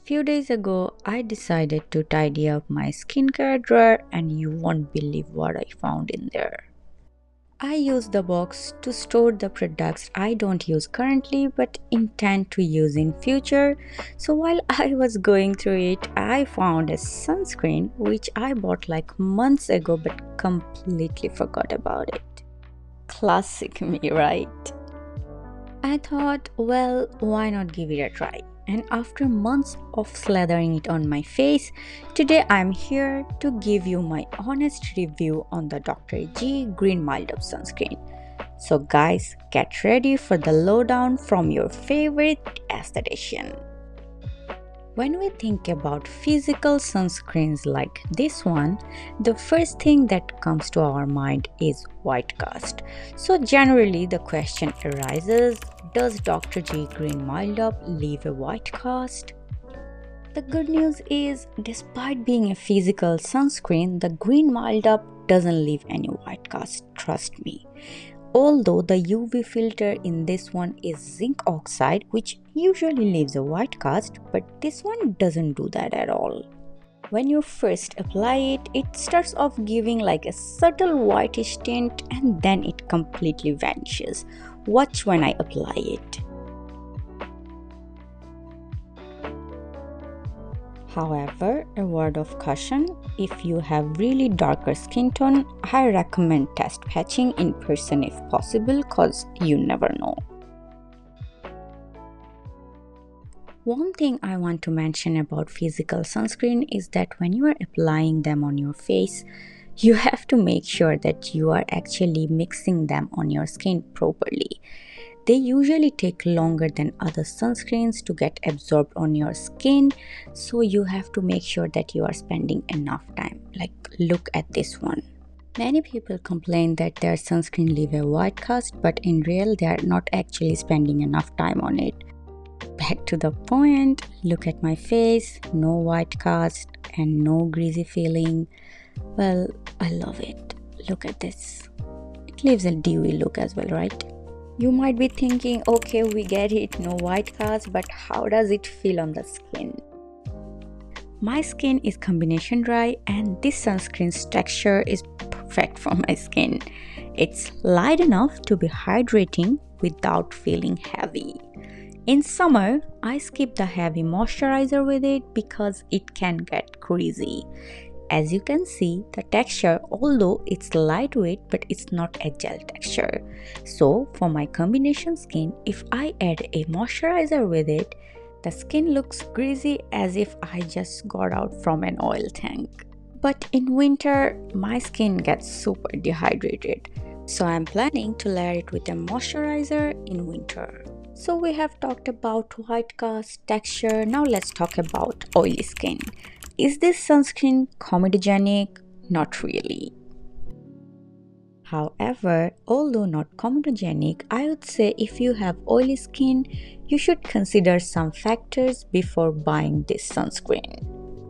Few days ago, I decided to tidy up my skincare drawer and you won't believe what I found in there. I use the box to store the products I don't use currently but intend to use in future. So while I was going through it, I found a sunscreen which I bought like months ago but completely forgot about it. Classic me, right? I thought, well, why not give it a try? And after months of slathering it on my face, today I'm here to give you my honest review on the Dr. G Green Mild Up Sunscreen. So, guys, get ready for the lowdown from your favorite esthetician. When we think about physical sunscreens like this one, the first thing that comes to our mind is white cast. So generally the question arises, does Dr. G Green Mild Up leave a white cast? The good news is, despite being a physical sunscreen, the Green Mild Up doesn't leave any white cast, trust me. Although the UV filter in this one is zinc oxide, which usually leaves a white cast, but this one doesn't do that at all. When you first apply it, it starts off giving like a subtle whitish tint and then it completely vanishes. Watch when I apply it. However, a word of caution, if you have really darker skin tone, I recommend test patching in person if possible cause you never know. One thing I want to mention about physical sunscreen is that when you are applying them on your face, you have to make sure that you are actually mixing them on your skin properly. They usually take longer than other sunscreens to get absorbed on your skin, so you have to make sure that you are spending enough time. Like, look at this one. Many people complain that their sunscreen leave a white cast, but in real they are not actually spending enough time on it. Back to the point, look at my face, no white cast and no greasy feeling. Well, I love it. Look at this. It leaves a dewy look as well, right? You might be thinking, okay, we get it, no white cast, but how does it feel on the skin? My skin is combination dry and this sunscreen's texture is perfect for my skin. It's light enough to be hydrating without feeling heavy. In summer, I skip the heavy moisturizer with it because it can get greasy. As you can see, the texture, although it's lightweight, but it's not a gel texture. So for my combination skin, if I add a moisturizer with it, the skin looks greasy as if I just got out from an oil tank. But in winter, my skin gets super dehydrated. So I'm planning to layer it with a moisturizer in winter. So we have talked about white cast, texture, now let's talk about oily skin. Is this sunscreen comedogenic? Not really. However, although not comedogenic, I would say if you have oily skin, you should consider some factors before buying this sunscreen.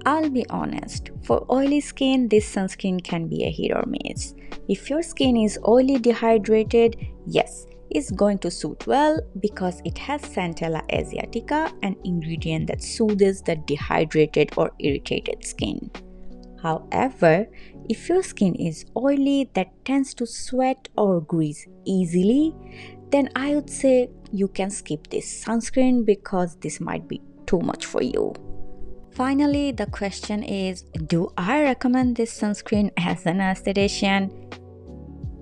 I'll be honest, for oily skin, this sunscreen can be a hit or miss. If your skin is oily dehydrated, yes, it's going to suit well because it has Centella asiatica, an ingredient that soothes the dehydrated or irritated skin. However, if your skin is oily that tends to sweat or grease easily, then I would say you can skip this sunscreen because this might be too much for you. Finally, the question is, do I recommend this sunscreen as an esthetician?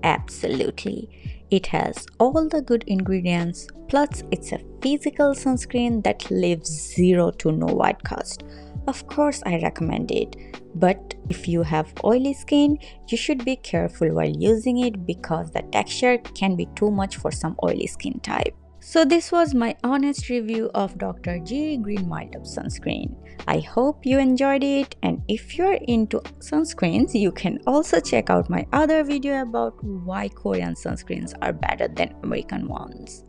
Absolutely. It has all the good ingredients, plus it's a physical sunscreen that leaves 0 to no white cast. Of course, I recommend it, but if you have oily skin, you should be careful while using it because the texture can be too much for some oily skin type. So this was my honest review of Dr. G Green Mild Up Sunscreen. I hope you enjoyed it, and if you're into sunscreens, you can also check out my other video about why Korean sunscreens are better than American ones.